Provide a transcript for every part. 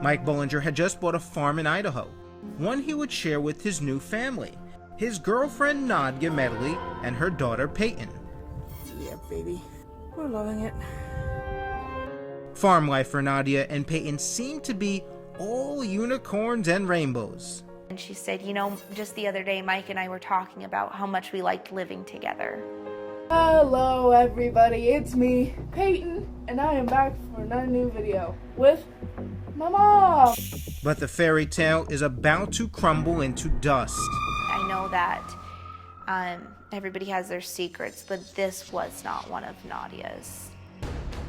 Mike Bullinger had just bought a farm in Idaho, one he would share with his new family, his girlfriend Nadia Medley and her daughter Peyton. Yeah, baby. We're loving it. Farm life for Nadia and Peyton seemed to be all unicorns and rainbows. And she said, you know, just the other day, Mike and I were talking about how much we liked living together. Hello, everybody. It's me, Peyton, and I am back for another new video with my mom. But the fairy tale is about to crumble into dust. I know that everybody has their secrets, but this was not one of Nadia's.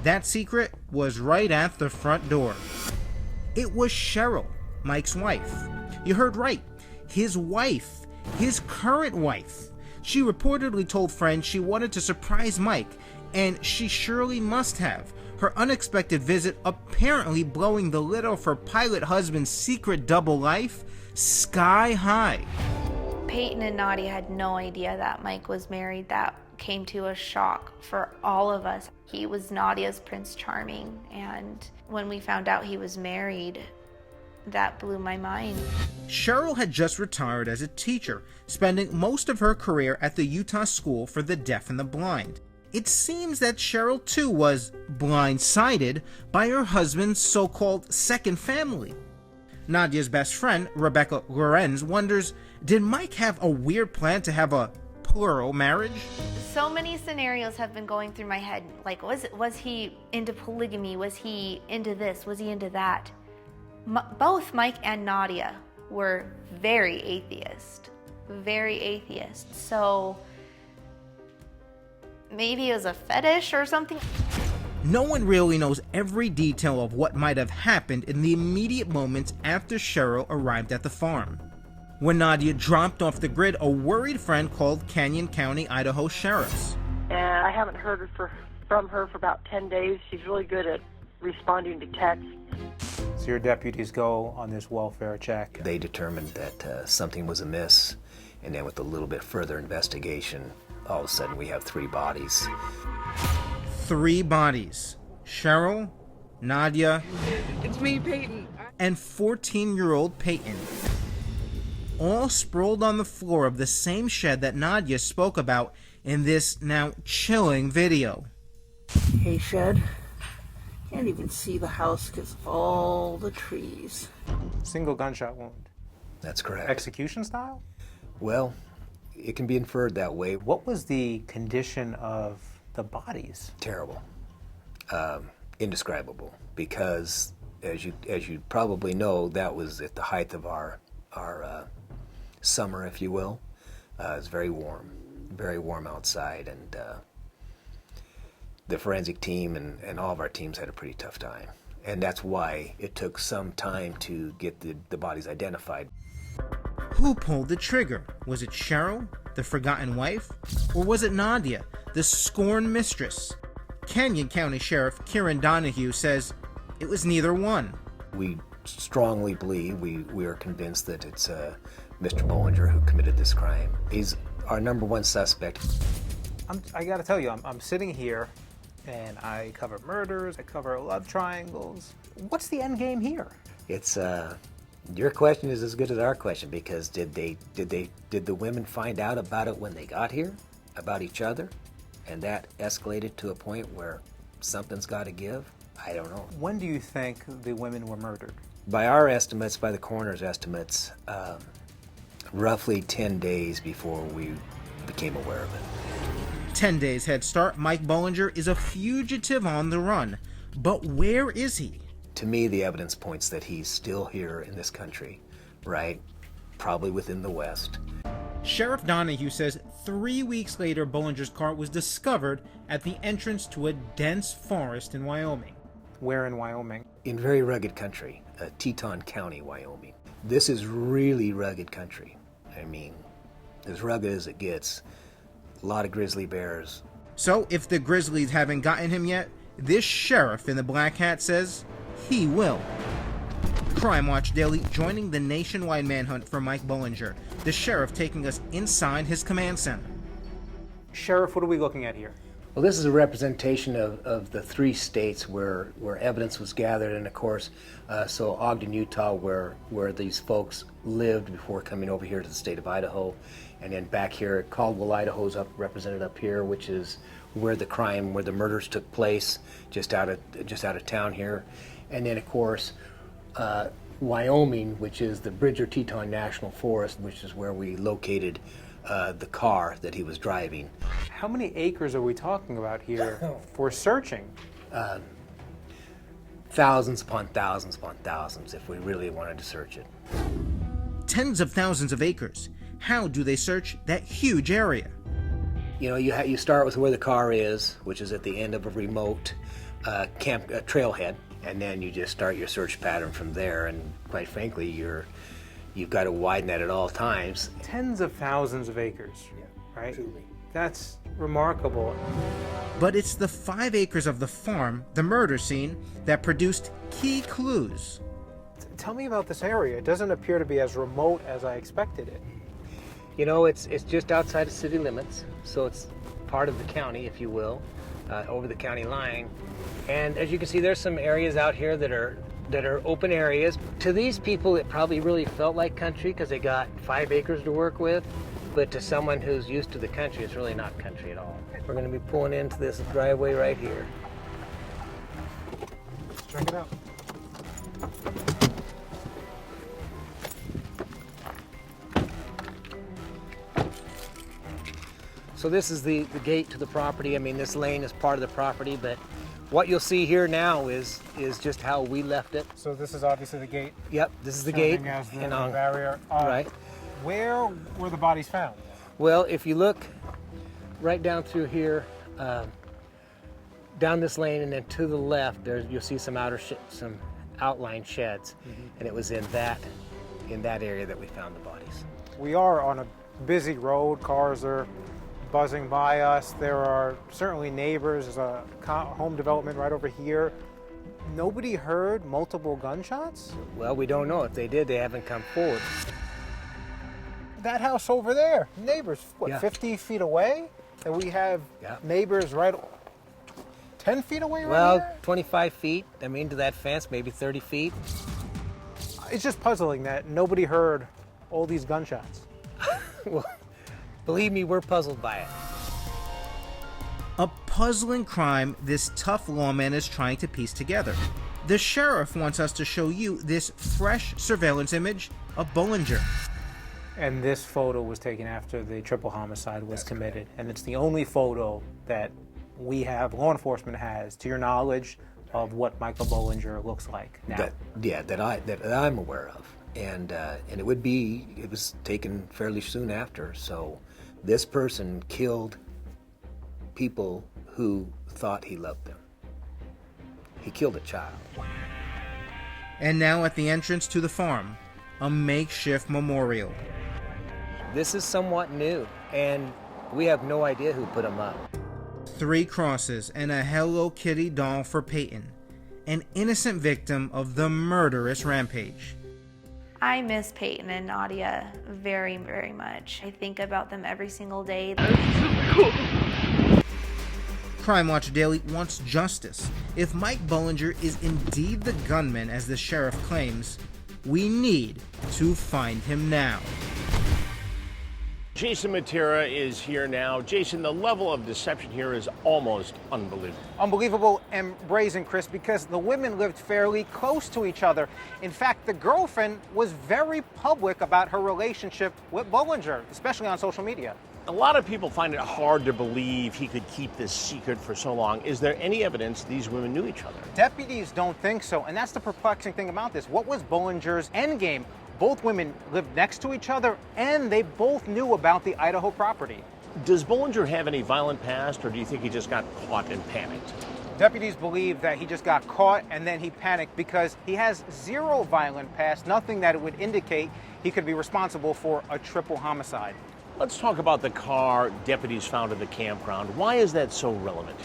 That secret was right at the front door. It was Cheryl, Mike's wife. You heard right. His wife. His current wife. She reportedly told friends she wanted to surprise Mike, and she surely must have. Her unexpected visit apparently blowing the lid off her pilot husband's secret double life sky high. Peyton and Nadia had no idea that Mike was married. That came to a shock for all of us. He was Nadia's Prince Charming, and when we found out he was married, that blew my mind. Cheryl had just retired as a teacher, spending most of her career at the Utah School for the Deaf and the Blind. It seems that Cheryl too was blindsided by her husband's so-called second family. Nadia's best friend, Rebecca Lorenz, wonders, did Mike have a weird plan to have a plural marriage? So many scenarios have been going through my head. Like, was he into polygamy? Was he into this? Was he into that? Both Mike and Nadia were very atheist. So maybe it was a fetish or something. No one really knows every detail of what might have happened in the immediate moments after Cheryl arrived at the farm. When Nadia dropped off the grid, a worried friend called Canyon County, Idaho sheriffs. I haven't heard from her for about 10 days. She's really good at responding to texts. So your deputies go on this welfare check. They determined that something was amiss, and then with a little bit further investigation, all of a sudden we have 3 bodies. 3 bodies. Cheryl, Nadia, It's me, Peyton. and 14-year-old Peyton. All sprawled on the floor of the same shed that Nadia spoke about in this now chilling video. Hey, shed. Can't even see the house because of all the trees. Single gunshot wound. That's correct. Execution style? Well, it can be inferred that way. What was the condition of the bodies? Terrible. Indescribable. Because, as you probably know, that was at the height of our summer, if you will. It's very warm outside, and the forensic team and all of our teams had a pretty tough time. And that's why it took some time to get the bodies identified. Who pulled the trigger? Was it Cheryl, the forgotten wife? Or was it Nadia, the scorned mistress? Canyon County Sheriff Kieran Donahue says it was neither one. We strongly believe, we are convinced that it's Mr. Bullinger who committed this crime. He's our number one suspect. I gotta tell you, I'm sitting here and I cover murders, I cover love triangles. What's the end game here? It's your question is as good as our question, because did the women find out about it when they got here, about each other, and that escalated to a point where something's got to give? I don't know. When do you think the women were murdered? By our estimates, by the coroner's estimates, roughly 10 days before we became aware of it. 10 days head start, Mike Bullinger is a fugitive on the run. But where is he? To me, the evidence points that he's still here in this country, right? Probably within the West. Sheriff Donahue says 3 weeks later, Bullinger's car was discovered at the entrance to a dense forest in Wyoming. Where in Wyoming? In very rugged country, Teton County, Wyoming. This is really rugged country. I mean, as rugged as it gets. A lot of grizzly bears. So, if the grizzlies haven't gotten him yet, this sheriff in the black hat says he will. Crime Watch Daily joining the nationwide manhunt for Mike Bullinger, the sheriff taking us inside his command center. Sheriff, what are we looking at here? Well, this is a representation of the 3 states where evidence was gathered, and of course, so Ogden, Utah, where these folks lived before coming over here to the state of Idaho, and then back here, Caldwell, Idaho is represented up here, which is where the murders took place, just out of town here, and then of course, Wyoming, which is the Bridger-Teton National Forest, which is where we located the car that he was driving. How many acres are we talking about here for searching? Thousands upon thousands upon thousands if we really wanted to search it. Tens of thousands of acres. How do they search that huge area? You know, you start with where the car is, which is at the end of a remote trailhead, and then you just start your search pattern from there. And quite frankly, you've got to widen that at all times. Tens of thousands of acres, right? Truly. That's remarkable. But it's the 5 acres of the farm, the murder scene, that produced key clues. Tell me about this area. It doesn't appear to be as remote as I expected it. You know, it's just outside of city limits, so it's part of the county, if you will, over the county line. And as you can see, there's some areas out here that are open areas. To these people, it probably really felt like country because they got 5 acres to work with. But to someone who's used to the country, it's really not country at all. We're going to be pulling into this driveway right here. Let's check it out. So this is the gate to the property. I mean, this lane is part of the property, but what you'll see here now is just how we left it. So this is obviously the gate. Yep, this is the gate. As the and barrier. Right. Where were the bodies found? Well, if you look right down through here, down this lane, and then to the left, you'll see some outline sheds, and it was in that area that we found the bodies. We are on a busy road. Cars are buzzing by us. There are certainly neighbors. There's a home development right over here. Nobody heard multiple gunshots? Well, we don't know. If they did, they haven't come forward. That house over there, neighbors, what, Yeah. 50 feet away? And we have neighbors right 10 feet away right Well, here? 25 feet, I mean, to that fence, maybe 30 feet. It's just puzzling that nobody heard all these gunshots. Well, believe me, we're puzzled by it. A puzzling crime this tough lawman is trying to piece together. The sheriff wants us to show you this fresh surveillance image of Bullinger. And this photo was taken after the triple homicide was committed. And it's the only photo that we have, law enforcement has, to your knowledge, of what Michael Bullinger looks like now. That I'm aware of. And it was taken fairly soon after. So this person killed people who thought he loved them. He killed a child. And now at the entrance to the farm, a makeshift memorial. This is somewhat new, and we have no idea who put them up. 3 crosses and a Hello Kitty doll for Peyton, an innocent victim of the murderous rampage. I miss Peyton and Nadia very, very much. I think about them every single day. Crime Watch Daily wants justice. If Mike Bullinger is indeed the gunman as the sheriff claims, we need to find him now. Jason Mattera is here now. Jason, the level of deception here is almost unbelievable. Unbelievable and brazen, Chris, because the women lived fairly close to each other. In fact, the girlfriend was very public about her relationship with Bullinger, especially on social media. A lot of people find it hard to believe he could keep this secret for so long. Is there any evidence these women knew each other? Deputies don't think so, and that's the perplexing thing about this. What was Bullinger's endgame? Both women lived next to each other, and they both knew about the Idaho property. Does Bullinger have any violent past, or do you think he just got caught and panicked? Deputies believe that he just got caught and then he panicked because he has 0 violent past, nothing that would indicate he could be responsible for a triple homicide. Let's talk about the car deputies found at the campground. Why is that so relevant?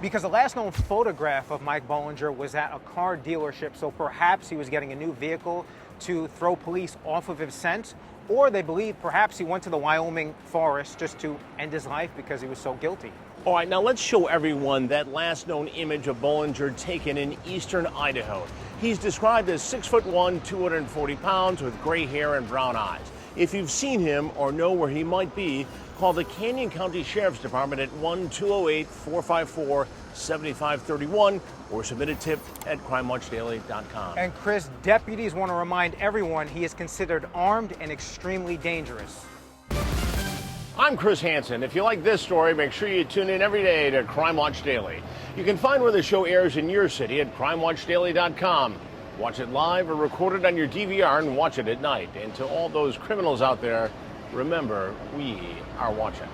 Because the last known photograph of Mike Bullinger was at a car dealership, so perhaps he was getting a new vehicle to throw police off of his scent, or they believe perhaps he went to the Wyoming forest just to end his life because he was so guilty. All right, now let's show everyone that last known image of Bullinger taken in eastern Idaho. He's described as 6'1", 240 pounds with gray hair and brown eyes. If you've seen him or know where he might be, call the Canyon County Sheriff's Department at 1-208-454-7531 or submit a tip at crimewatchdaily.com. And Chris, deputies want to remind everyone he is considered armed and extremely dangerous. I'm Chris Hansen. If you like this story, make sure you tune in every day to Crime Watch Daily. You can find where the show airs in your city at crimewatchdaily.com. Watch it live or record it on your DVR and watch it at night. And to all those criminals out there, remember, we are watching.